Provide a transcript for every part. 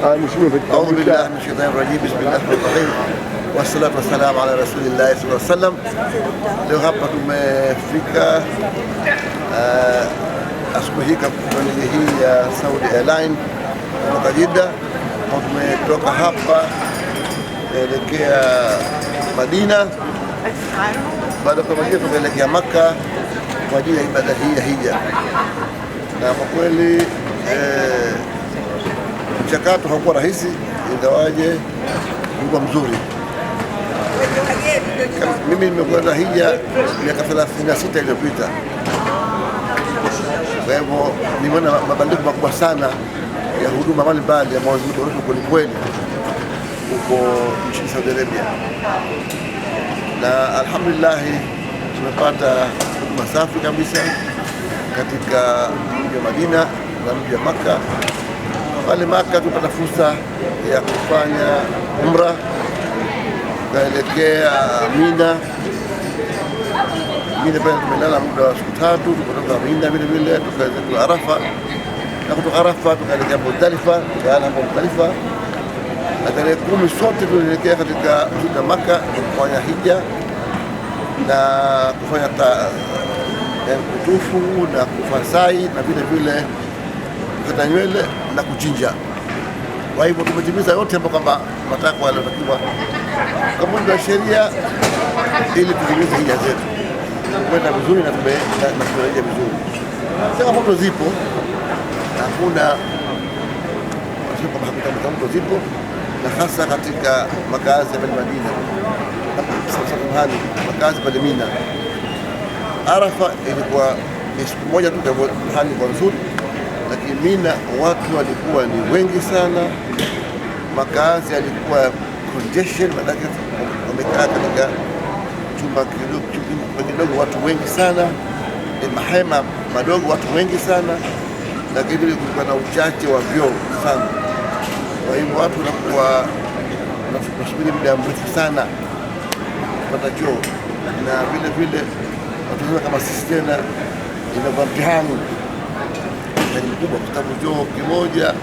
أعوذ بالله من الشيطان الرجيم. بسم الله الرحمن الرحيم. Wassalatu wassalamu ala rasulillahi sallallahu alaihi wasallam. Leo hapa tumefika asubuhi hii kwenye hii ya Saudi Airline kutoka Jeddah. Tumetoka hapa kuelekea Madina. Baada ya Madina tumeelekea Makka kwa ajili ya ibada hii ya hija. Na kwa kweli mchakato haukuwa rahisi, ingawaje ulikuwa mzuri. Mimi nimekwenda hija miaka 36 iliyopita, kwa hivyo nimeona mabadiliko makubwa sana ya huduma mbalimbali ambazo zimetolewa kwelikweli huko nchini Saudi Arabia, na alhamdulillah tumepata huduma safi kabisa katika mji wa Madina na mji wa Makka. Pale Makka tupata fursa ya kufanya umra, tukaelekea Mina. Pale tumelala muda wa siku 3, kutoka Mina vile vile tukaelekea Arafa, na kutoka Arafa tukaelekea Muzdalifa, tukalala Muzdalifa. Na tarehe 10 sote tulielekea katika mji wa Makka kufanya hija na kufanya kutufu na kufanya sai na vile vile kukata nywele na kuchinja. Kwa hivyo tumetimiza yote hapo kwamba matakwa yaliyotakiwa kwa mujibu wa sheria ili tutimize hija zetu kwenda vizuri na tumerejea vizuri. Changamoto zipo, hakuna changamoto zipo, na hasa katika makazi ya Madina, makazi pale Mina. Arafa ilikuwa ni siku moja tu, hali kwa nzuri, lakini Mina watu walikuwa ni wengi sana, makazi yalikuwa congestion, maanake wamekaa katika chumba kidogo watu wengi sana, mahema madogo watu wengi sana, lakini kulikuwa na uchache wa vyoo sana. Kwa hivyo watu wanakuwa wanasubiri muda mrefu sana kupata choo, na vile vile watu kama sisi tena inakuwa mtihani mkubwa, kwa sababu choo kimoja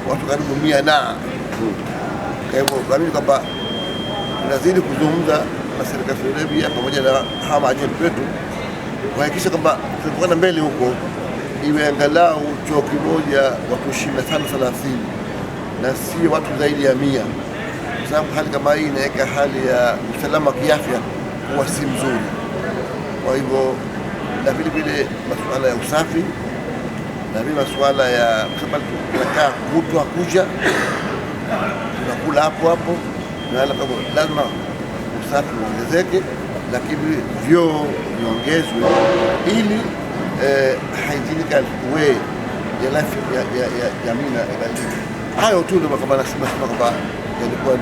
watu karibu 100 na. Kwa hivyo naamini kwamba tunazidi kuzungumza na serikali ya Arabia pamoja na hawa maajenti wetu kuhakikisha kwamba tunakwenda mbele huko, iwe angalau choo kimoja watu 25-30 na si watu zaidi ya 100, kwa sababu hali kama hii inaweka hali ya usalama kiafya kuwa si mzuri. Kwa hivyo na vile vile masuala ya usafi na vile masuala ya kama tunakaa kutwa kuja tunakula hapo na lazima usafi uongezeke, lakini vyoo viongezwe ili hygienical way ya life ya Mina ibadilike. Hayo tu ndio kama nasema kwamba yalikuwa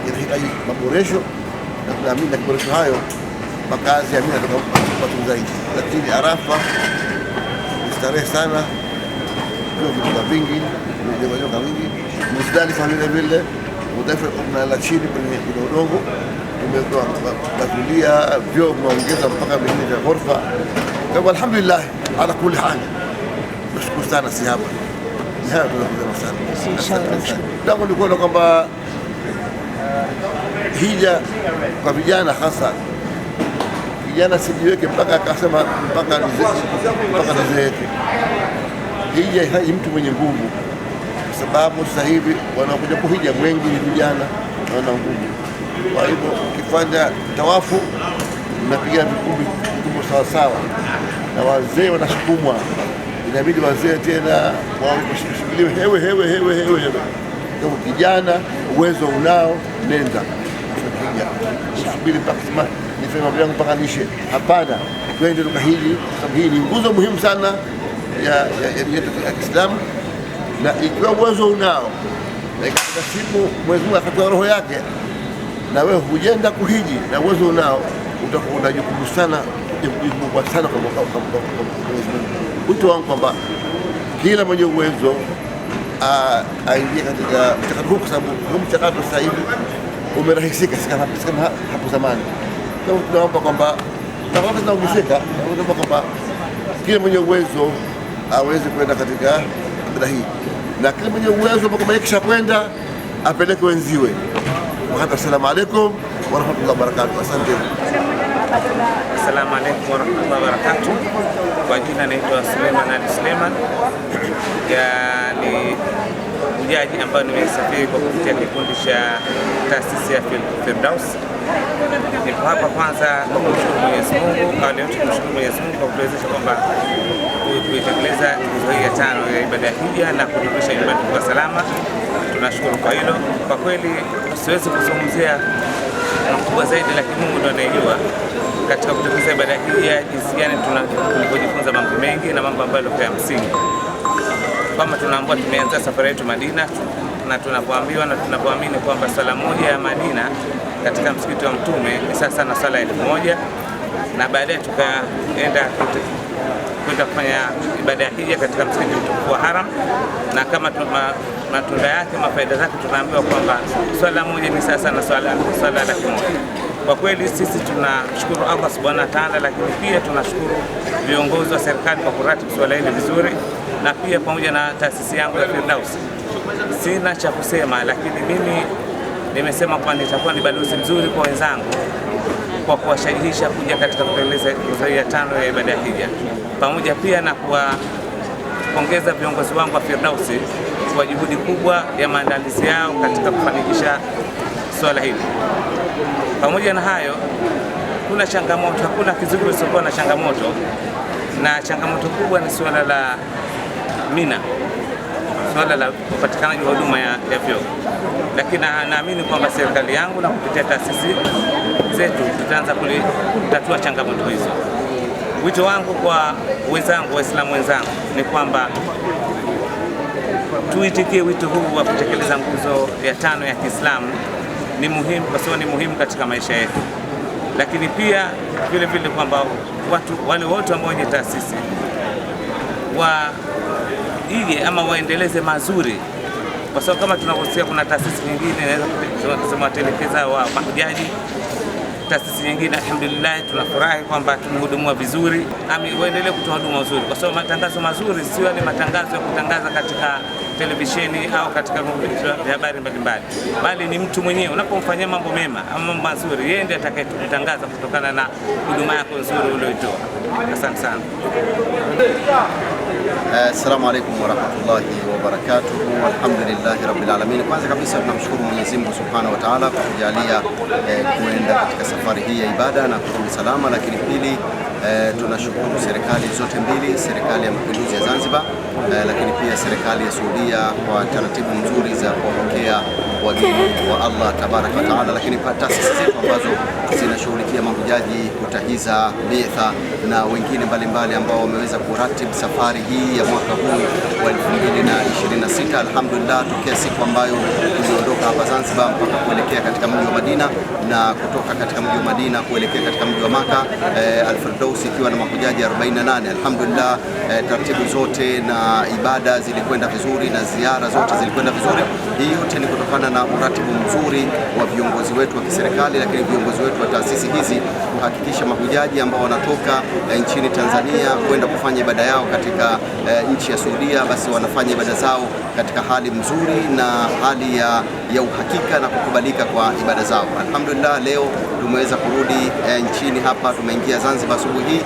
yanahitaji maboresho, na tunaamini na maboresho hayo makazi ya Mina yatakuwa zaidi. Lakini Arafa starehe sana, vitu vingi, vijoka vingi. Muzdalifa vile vile, Muzdalifa kuna chini kwenye udongo, tumetoa bazulia, vyoo tumeongeza mpaka vingine vya ghorofa. Kwa hivyo alhamdulillah ala kulli hali, nashukuru sana si hapa. Ni hayo tunazungumza sana. Inshallah. Tangu nilikuwa kwamba hija kwa vijana hasa, kijana sijiweke mpaka akasema mpaka nizeeke. Hija haiji mtu mwenye nguvu, kwa sababu sasa hivi wanakuja kuhija wengi ni vijana na wana nguvu. Kwa hivyo ukifanya tawafu unapiga vikumbi sawa sawa, na wazee wanasukumwa, inabidi wazee tena washikiliwe hewe. Kwa kijana uwezo unao, nenda usubiri mpaka sema nifanye mambo yangu mpaka nishe. Hapana, twende tukahiji, kwa sababu hii ni nguzo muhimu sana ya Kiislamu, na ikiwa uwezo unao na ikafika siku Mwenyezi Mungu akatoa roho yake na wewe hujenda kuhiji na uwezo unao, utakuwa na jukumu sana kubwa sana kwa Mwenyezi Mungu. Wito wangu kwamba kila mwenye uwezo aingie katika mchakato huu, kwa sababu huu mchakato sasa hivi umerahisika, si kama hapo zamani. Kwa hiyo tunaomba kwamba tunaongezeka, tunaomba kwamba kila mwenye uwezo aweze kwenda katika ibada hii. na kila mwenye uwezo kama kisha kwenda apeleke wenziwe. Assalamu alaikum wa rahmatullahi wa barakatuh. Asante. Assalamu alaikum wa rahmatullahi wa barakatuh. Kwa jina naitwa Suleiman Ali Suleiman. Ni mjaji ambaye nimesafiri kwa kupitia kikundi cha taasisi ya Firdaus. Nipo hapa kwanza kwa kumshukuru Mwenyezi Mungu, kabla yote kumshukuru Mwenyezi Mungu kwa kutuwezesha kwamba kuitekeleza nguzo hii ya 5 ya ibada ya hija na kudumisha ibada kwa salama. Tunashukuru kwa hilo. Kwa kweli siwezi kuzungumzia makubwa zaidi, lakini Mungu ndiye anayejua katika kutekeleza ibada hii ya jinsi gani tunajifunza mambo mengi na mambo ambayo ya msingi. Kama tunaambiwa tumeanza safari yetu Madina, na tunapoambiwa na tunapoamini kwamba swala moja ya Madina katika msikiti wa Mtume ni sasa na swala 1000, na baadaye tukaenda kwenda kufanya ibada ya hija katika msikiti mtukufu wa Haram, na kama matunda yake, mafaida zake, tunaambiwa kwamba swala moja ni sasa na swala 1000. Kwa kweli sisi tunashukuru Allah subhanahu wa ta'ala, lakini pia tunashukuru viongozi wa serikali kwa kuratibu swala hili vizuri, na pia pamoja na taasisi yangu ya Firdaus. Sina cha kusema, lakini mimi nimesema kwa nitakuwa ni balozi mzuri kwa wenzangu kwa kuwashajihisha kuja katika kutekeleza nguzo ya 5 ya ibada ya hija, pamoja pia na kuwapongeza viongozi wangu wa Firdaus kwa juhudi kubwa ya maandalizi yao katika kufanikisha swala hili. Pamoja na hayo, kuna changamoto, hakuna kizuizi kisichokuwa na changamoto, na changamoto kubwa ni swala la Mina, swala la upatikanaji wa huduma ya vyoo. Lakini naamini kwamba serikali yangu na kupitia taasisi zetu tutaanza kutatua changamoto hizo. Wito wangu kwa wenzangu, Waislamu wenzangu, ni kwamba tuitikie wito huu wa kutekeleza nguzo ya 5 ya Kiislamu. Ni muhimu kwa sababu ni muhimu katika maisha yetu, lakini pia vile vile kwamba watu wale wote ambao wenye taasisi waige ama waendeleze mazuri, kwa sababu kama tunavyosikia kuna taasisi nyingine inaweza kusema watelekeza wa mahujaji. Taasisi nyingine alhamdulillah tunafurahi kwamba tumehudumiwa vizuri, waendelee kutoa huduma nzuri, kwa sababu matangazo mazuri sio yale matangazo ya kutangaza katika televisheni au katika vyombo vya habari mbalimbali, bali ni mtu mwenyewe unapomfanyia mambo mema ama mambo mazuri, yeye ndiye atakayetutangaza kutokana na huduma yako nzuri ulioitoa. Asante sana. Assalamu alaikum wa rahmatullahi wa barakatuh. Alhamdulillahi rabbil alamin. Kwanza kabisa tunamshukuru Mwenyezi Mungu Subhanahu wa Ta'ala kwa kujalia kuenda katika safari hii ya ibada na kurudi salama, lakini pili tunashukuru serikali zote mbili, serikali ya Mapinduzi ya Zanzibar lakini pia serikali ya Saudia kwa taratibu nzuri za kuwapokea wageni wa Allah tabaraka wa taala, lakini taasisi zetu ambazo zinashughulikia mahujaji, kutahiza, bi'tha na wengine mbalimbali ambao wameweza kuratibu safari hii ya mwaka huu wa 2026. Alhamdulillah, tokea siku ambayo tuliondoka hapa Zanzibar mpaka kuelekea katika mji wa Madina na kutoka katika mji wa Madina kuelekea katika mji wa Maka, Al-Firdaus ikiwa na mahujaji 48. Alhamdulillah, taratibu zote na ibada zilikwenda vizuri na ziara zote zilikwenda vizuri. Hii yote ni kutokana na uratibu mzuri wa viongozi wetu wa kiserikali, lakini viongozi wetu wa taasisi hizi kuhakikisha mahujaji ambao wanatoka nchini Tanzania kwenda kufanya ibada yao katika nchi ya Saudia, basi wanafanya ibada zao katika hali mzuri na hali ya uhakika na kukubalika kwa ibada zao. Alhamdulillah, leo tumeweza kurudi nchini hapa, tumeingia Zanzibar asubuhi,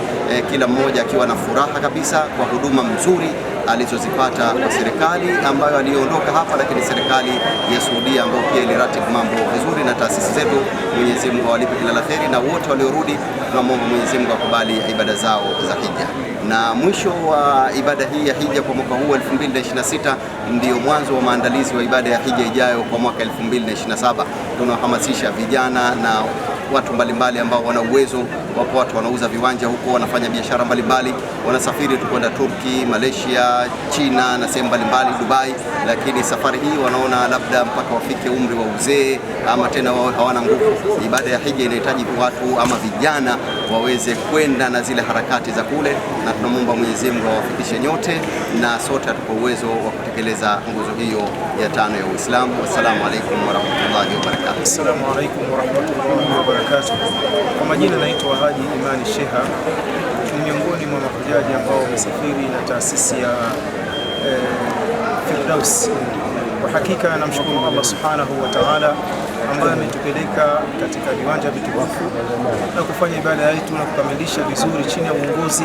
kila mmoja akiwa na furaha kabisa kwa huduma mzuri alizozipata kwa serikali ambayo aliondoka hapa, lakini serikali ya Saudia ambayo pia iliratibu mambo vizuri na taasisi zetu. Mwenyezi Mungu awalipe kila la kheri, na wote waliorudi tunamwomba Mwenyezi Mungu akubali ibada zao za hija. Na mwisho wa ibada hii ya hija kwa mwaka huu 2026 ndio mwanzo wa maandalizi wa ibada ya hija ijayo kwa mwaka 2027. Tunawahamasisha vijana na watu mbalimbali ambao wana uwezo. Wapo watu wanauza viwanja huko, wanafanya biashara mbalimbali, wanasafiri tu kwenda Turki, Malaysia, China na sehemu mbalimbali, Dubai, lakini safari hii wanaona labda mpaka wafike umri wa uzee ama tena wao hawana nguvu. Ibada ya hija inahitaji watu ama vijana waweze kwenda na zile harakati za kule, na tunamwomba Mwenyezi Mungu awafikishe nyote na sote tupo uwezo wa kutekeleza nguzo hiyo ya 5 ya Uislamu. Wassalamu alaikum warahmatullahi wabarakatuh. Assalamu alaikum warahmatullahi wabarakatuh. Kwa majina naitwa Haji Imani Sheha, ni miongoni mwa mahujaji ambao wamesafiri na taasisi ya Firdaus. Kwa hakika namshukuru Allah subhanahu wa ta'ala ambaye ametupeleka katika viwanja vitukufu na kufanya ibada yetu na kukamilisha vizuri chini ya uongozi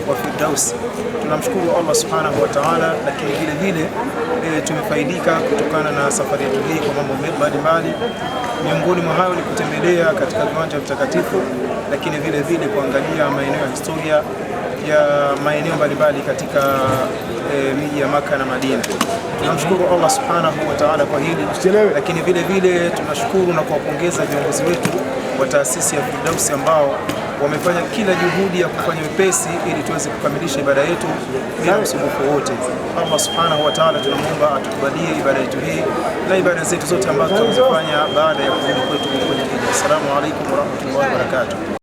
wa Firdaus. Tunamshukuru Allah subhanahu wa ta'ala, lakini vile vile tumefaidika kutokana na safari yetu hii kwa mambo mbalimbali. Miongoni mwa hayo ni kutembelea katika viwanja vitakatifu, lakini vile vile kuangalia maeneo ya historia ya maeneo mbalimbali katika miji ya Maka na Madina. Tunamshukuru Allah subhanahu wa ta'ala kwa hili, lakini vile vile tunashukuru na kuwapongeza viongozi wetu wa taasisi ya Firdaus ambao wamefanya kila juhudi ya kufanya wepesi ili tuweze kukamilisha ibada yetu bila usumbufu wote. Allah subhanahu wa ta'ala tunamwomba atukubalie ibada yetu hii na ibada zetu zote ambazo tunazifanya baada ya kurudi kwetu kwenye dini. Assalamu alaykum wa rahmatullahi wa barakatuh.